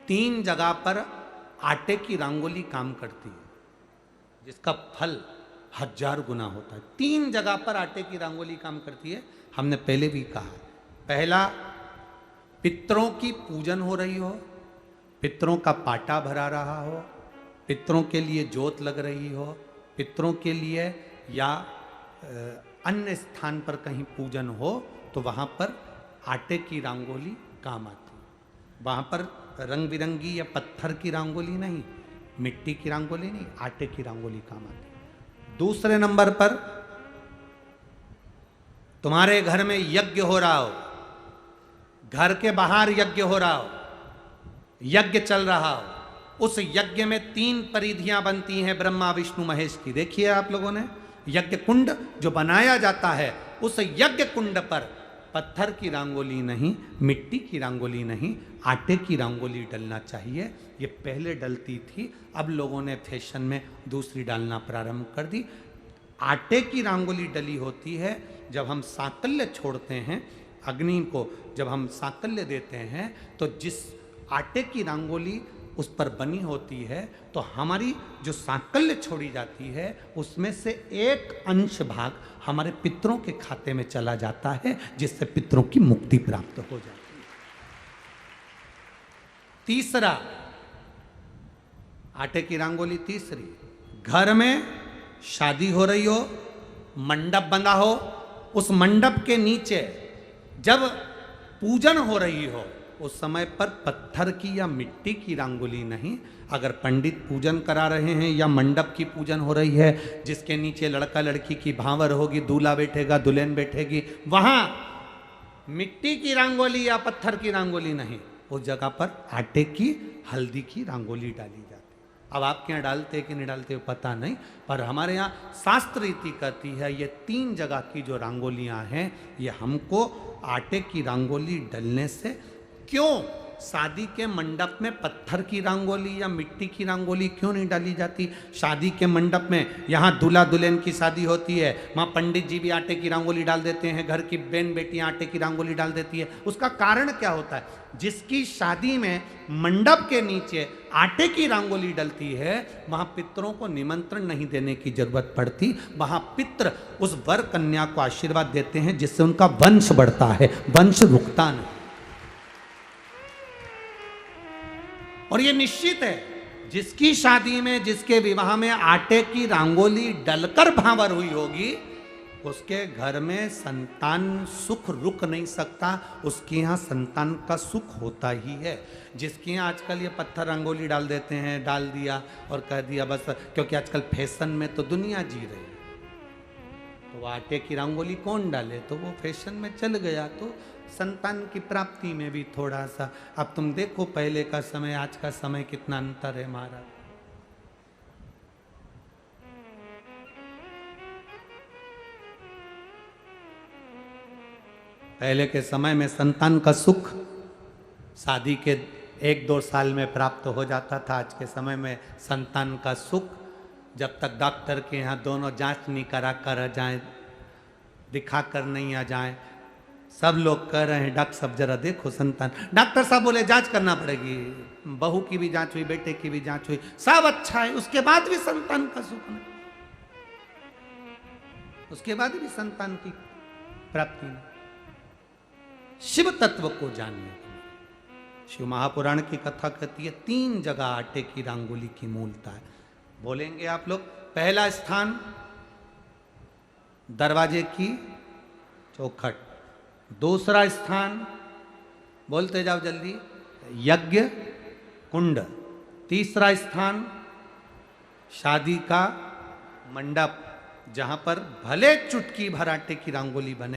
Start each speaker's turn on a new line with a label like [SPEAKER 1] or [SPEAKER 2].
[SPEAKER 1] 3 जगह पर आटे की रंगोली काम करती है, जिसका फल 1000 गुना होता है। 3 जगह पर आटे की रंगोली काम करती है। हमने पहले भी कहा, पहला पितरों की पूजन हो रही हो, पितरों का पाटा भरा रहा हो, पितरों के लिए जोत लग रही हो, पितरों के लिए या अन्य स्थान पर कहीं पूजन हो, तो वहाँ पर आटे की रंगोली काम आती है। वहाँ पर रंग बिरंगी या पत्थर की रंगोली नहीं, मिट्टी की रंगोली नहीं, आटे की रंगोली काम आती है। दूसरे नंबर पर तुम्हारे घर में यज्ञ हो रहा हो, घर के बाहर यज्ञ हो रहा हो, यज्ञ चल रहा हो, उस यज्ञ में 3 परिधियां बनती हैं ब्रह्मा विष्णु महेश की। देखिए आप लोगों ने, यज्ञ कुंड जो बनाया जाता है, उस यज्ञ कुंड पर पत्थर की रंगोली नहीं, मिट्टी की रंगोली नहीं, आटे की रंगोली डलना चाहिए। ये पहले डलती थी, अब लोगों ने फैशन में दूसरी डालना प्रारंभ कर दी। आटे की रंगोली डली होती है जब हम सांकल्य छोड़ते हैं, अग्नि को जब हम सांकल्य देते हैं, तो जिस आटे की रंगोली उस पर बनी होती है, तो हमारी जो सांकल्य छोड़ी जाती है, उसमें से एक अंश भाग हमारे पितरों के खाते में चला जाता है, जिससे पितरों की मुक्ति प्राप्त हो जाती है। तीसरा, आटे की रंगोली तीसरी, घर में शादी हो रही हो, मंडप बंधा हो, उस मंडप के नीचे जब पूजन हो रही हो, उस समय पर पत्थर की या मिट्टी की रंगोली नहीं। अगर पंडित पूजन करा रहे हैं या मंडप की पूजन हो रही है, जिसके नीचे लड़का लड़की की भांवर होगी, दूल्हा बैठेगा, दुल्हन बैठेगी, वहां मिट्टी की रंगोली या पत्थर की रंगोली नहीं, उस जगह पर आटे की, हल्दी की रंगोली डाली जाती है। अब आपके यहाँ डालते कि नहीं डालते पता नहीं, पर हमारे यहाँ शास्त्र रीति कहती है ये 3 जगह की जो रंगोलियाँ हैं, ये हमको आटे की रंगोली डलने से। क्यों शादी के मंडप में पत्थर की रंगोली या मिट्टी की रंगोली क्यों नहीं डाली जाती? शादी के मंडप में, यहाँ दूल्हा दुल्हन की शादी होती है, वहाँ पंडित जी भी आटे की रंगोली डाल देते हैं, घर की बहन बेटियाँ आटे की रंगोली डाल देती है। उसका कारण क्या होता है? जिसकी शादी में मंडप के नीचे आटे की रंगोली डलती है, वहाँ पितरों को निमंत्रण नहीं देने की जरूरत पड़ती। वहाँ पितर उस वर कन्या को आशीर्वाद देते हैं, जिससे उनका वंश बढ़ता है, वंश रुकता नहीं। और ये निश्चित है, जिसकी शादी में, जिसके विवाह में आटे की रंगोली डलकर भांवर हुई होगी, उसके घर में संतान सुख रुक नहीं सकता, उसके यहाँ संतान का सुख होता ही है। जिसके यहाँ आजकल ये पत्थर रंगोली डाल देते हैं, डाल दिया और कह दिया बस, क्योंकि आजकल फैशन में तो दुनिया जी रही है, तो वो आटे की रंगोली कौन डाले, तो वो फैशन में चल गया। तो संतान की प्राप्ति में भी थोड़ा सा, अब तुम देखो पहले का समय, आज का समय कितना अंतर है महाराज। पहले के समय में संतान का सुख शादी के 1-2 साल में प्राप्त हो जाता था। आज के समय में संतान का सुख जब तक डॉक्टर के यहाँ दोनों जांच नहीं करा कर आ जाए, दिखा कर नहीं आ जाए। सब लोग कह रहे हैं डॉक्टर साहब जरा देखो संतान, डॉक्टर साहब बोले जांच करना पड़ेगी, बहू की भी जांच हुई, बेटे की भी जांच हुई, सब अच्छा है, उसके बाद भी संतान का सुख नहीं, उसके बाद भी संतान की प्राप्ति नहीं। शिव तत्व को जानिए। शिव महापुराण की कथा कहती है 3 जगह आटे की रंगोली की मूलता है। बोलेंगे आप लोग, पहला स्थान दरवाजे की चौखट, दूसरा स्थान बोलते जाओ जल्दी, यज्ञ कुंड, तीसरा स्थान शादी का मंडप, जहां पर भले चुटकी भर आटे की रंगोली बने।